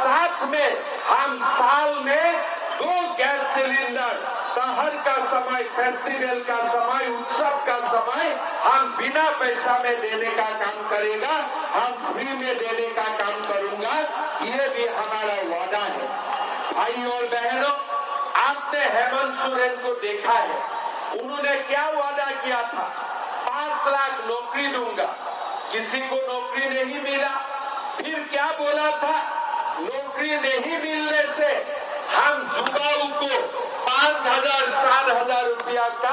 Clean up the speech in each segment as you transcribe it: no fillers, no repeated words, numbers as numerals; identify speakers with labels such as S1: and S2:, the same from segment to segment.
S1: साथ में हम साल में 2 गैस सिलेंडर, त्योहार का समय, फेस्टिवल का समय, उत्सव का समय हम बिना पैसा में देने का काम करेगा, हम फ्री में देने का काम करूंगा, ये भी हमारा वादा है। भाई और बहनों, आपने हेमंत सोरेन को देखा है, उन्होंने क्या वादा किया था? 5 लाख नौकरी दूंगा, किसी को नौकरी नहीं मिला। फिर क्या बोला था? नौकरी नहीं मिलने से हम युवाओं को 5,000 7,000 रुपया का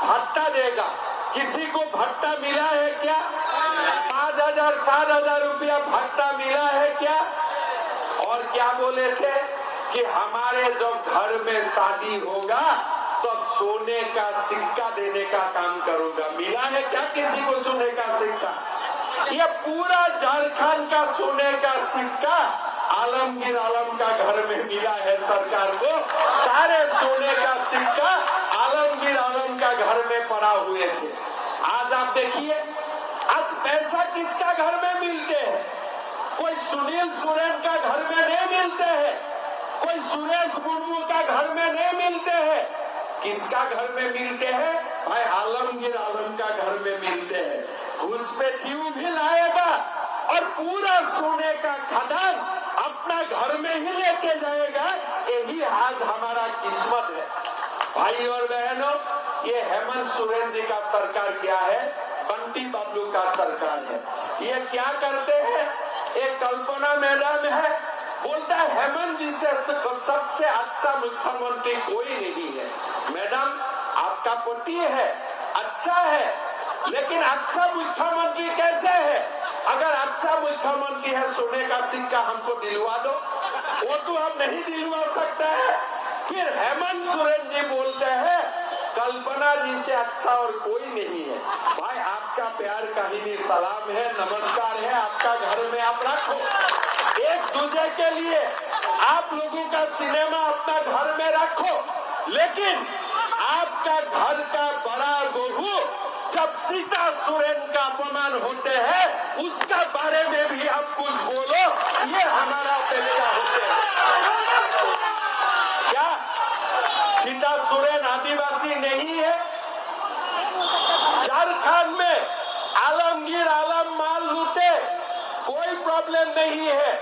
S1: भत्ता देगा। किसी को भत्ता मिला है क्या? 5,000 7,000 रुपया भत्ता मिला है क्या? और क्या बोले थे कि हमारे जब घर में शादी होगा तो सोने का सिक्का देने का काम करूंगा। मिला है क्या किसी को सोने का सिक्का? ये पूरा झारखंड का सोने का सिक्का आलमगीर आलम का घर में मिला है सरकार को। सारे सोने का सिक्का आलमगीर आलम का घर में पड़ा हुए थे। आज आप देखिए, आज पैसा किसका घर में मिलते हैं? कोई सुनील सोरेन का घर में नहीं मिलते हैं, कोई सुरेश मुर्मू का घर में नहीं मिलते हैं। किसका घर में मिलते हैं? भाई आलमगीर आलम का घर में मिलते हैं। घुसपैठियों भी लाएगा और पूरा सोने का खदान अपना घर में ही लेके जाएगा। यही आज हमारा किस्मत है। भाई और बहनों, ये हेमंत सोरेन जी का सरकार क्या है? बंटी बबलू का सरकार है। ये क्या करते हैं? एक कल्पना मैडम है, बोलता है हेमंत जी से सबसे अच्छा मुख्यमंत्री कोई नहीं है। मैडम, आपका पति है, अच्छा है, लेकिन अच्छा मुख्यमंत्री कैसे है? अगर अच्छा मुख्यमंत्री है, सोने का सिक्का हमको दिलवा दो। वो तो हम नहीं दिलवा सकता है। फिर हेमंत सोरेन जी बोलते हैं कल्पना जी से अच्छा और कोई नहीं है। भाई, आपका प्यार कहीं सलाम है, नमस्कार है, आपका घर में आप रखो। एक दूसरे के लिए आप लोगों का सिनेमा अपना घर में रखो, लेकिन आपका घर का बड़ा बहू जब सीता सोरेन का अपमान होते हैं, उसका बारे में भी आप कुछ बोलो, ये हमारा अपेक्षा होते हैं। क्या सीता सोरेन आदिवासी नहीं है? झारखंड में आलमगीर आलम माल लूटे, कोई प्रॉब्लम नहीं है।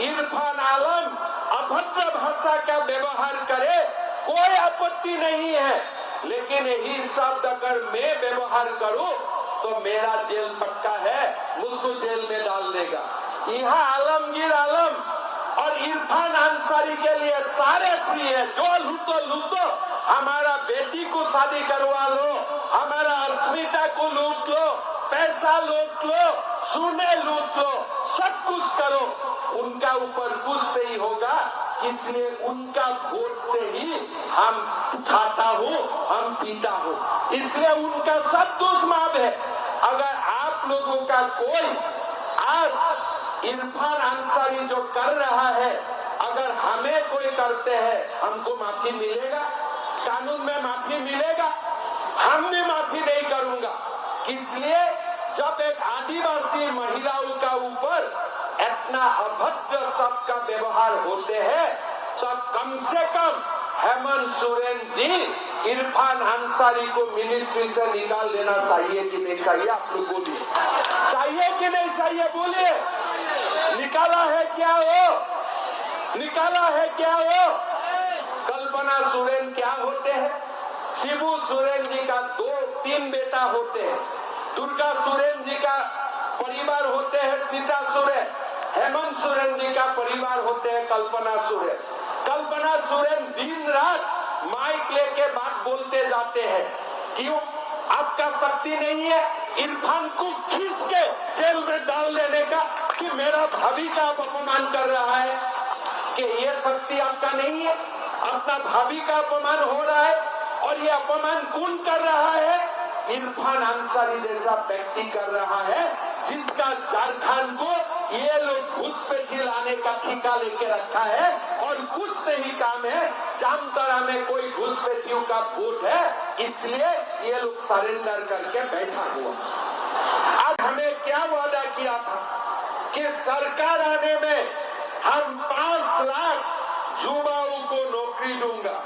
S1: इरफान आलम अभद्र भाषा का व्यवहार करे, कोई आपत्ति नहीं है। लेकिन यही शब्द अगर मैं व्यवहार करूं तो मेरा जेल पक्का है, मुझको जेल में डाल देगा। यहाँ आलमगीर आलम और इरफान अंसारी के लिए सारे फ्री है। जो लूटो, हमारा बेटी को शादी करवा लो, हमारा अस्मिता को लूट लो, पैसा लूट लो, सोने लूट लो, सब कुछ करो, उनका ऊपर कुछ नहीं होगा। इसलिए उनका वोट से ही हम खाता हूँ, हम पीता हूँ, इसलिए उनका सब दोष माफ है। अगर आप लोगों का कोई आज इरफान अंसारी जो कर रहा है, अगर हमें कोई करते हैं, हमको माफी मिलेगा? कानून में माफी मिलेगा? हम भी माफी नहीं करूंगा। इसलिए जब एक आदिवासी महिलाओं का ऊपर इतना अभद्र शब्द का व्यवहार होते हैं, तब कम से कम हेमंत सोरेन जी इरफान अंसारी को मिनिस्ट्री से निकाल देना चाहिए कि नहीं चाहिए? आप लोग बोलिए, चाहिए कि नहीं चाहिए? बोलिए, निकाला है क्या वो? निकाला है क्या वो? कल्पना सोरेन क्या होते हैं? शिबू सोरेन जी का 2-3 बेटा होते हैं। दुर्गा सोरेन जी का परिवार होते हैं सीता सोरेन। हेमंत सोरेन जी का परिवार होते हैं कल्पना सोरेन। कल्पना सोरेन दिन रात माइक लेके बात बोलते जाते हैं। क्यों? आपका शक्ति नहीं है इरफान को खींच के जेल में डाल देने का कि मेरा भाभी का अपमान कर रहा है? कि ये शक्ति आपका नहीं है? अपना भाभी का अपमान हो रहा है, और ये अपमान कौन कर रहा है? इरफान अंसारी जैसा व्यक्ति कर रहा है, जिसका झारखंड को ये लोग घुसपैठी लाने का ठेका लेके रखा है, और कुछ नहीं काम है। जामताड़ा में कोई घुसपैठियों का वोट है, इसलिए ये लोग सरेंडर करके बैठा हुआ। आज हमें क्या वादा किया था कि सरकार आने में हम 5 लाख युवाओं को नौकरी दूंगा।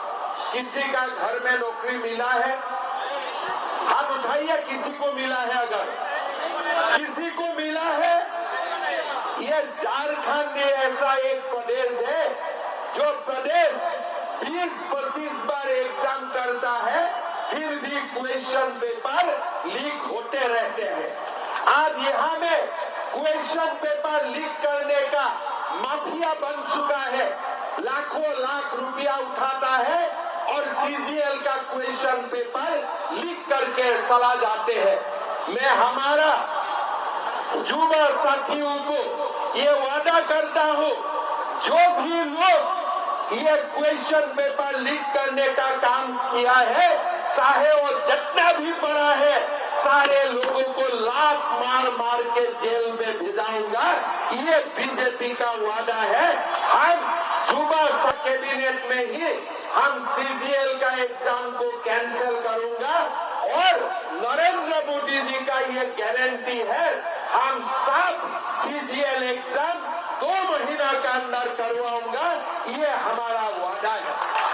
S1: किसी का घर में नौकरी मिला है? हाथ उठाइए, किसी को मिला है? अगर किसी को मिला है, ये झारखंड ऐसा एक प्रदेश है जो प्रदेश 20-25 बार एग्जाम करता है, फिर भी क्वेश्चन पेपर लीक होते रहते हैं। आज यहाँ में क्वेश्चन पेपर लीक करने का माफिया बन चुका है। लाखों लाख रुपया उठाता है और सीजीएल का क्वेश्चन पेपर लीक करके चला जाते हैं। मैं हमारा युवा साथियों को ये वादा करता हूँ, जो भी लोग ये क्वेश्चन पेपर लीक करने का काम किया है, चाहे वो जितना भी बड़ा है, सारे लोगों को लात मार मार के जेल में भिजाऊंगा। ये बीजेपी का वादा है। हम युवा कैबिनेट में ही हम सीजीएल का एग्जाम को कैंसिल करूंगा और नरेंद्र मोदी जी का ये गारंटी है, हम सब सीजीएल एग्जाम 2 महीना के अंदर करवाऊंगा। ये हमारा वादा है।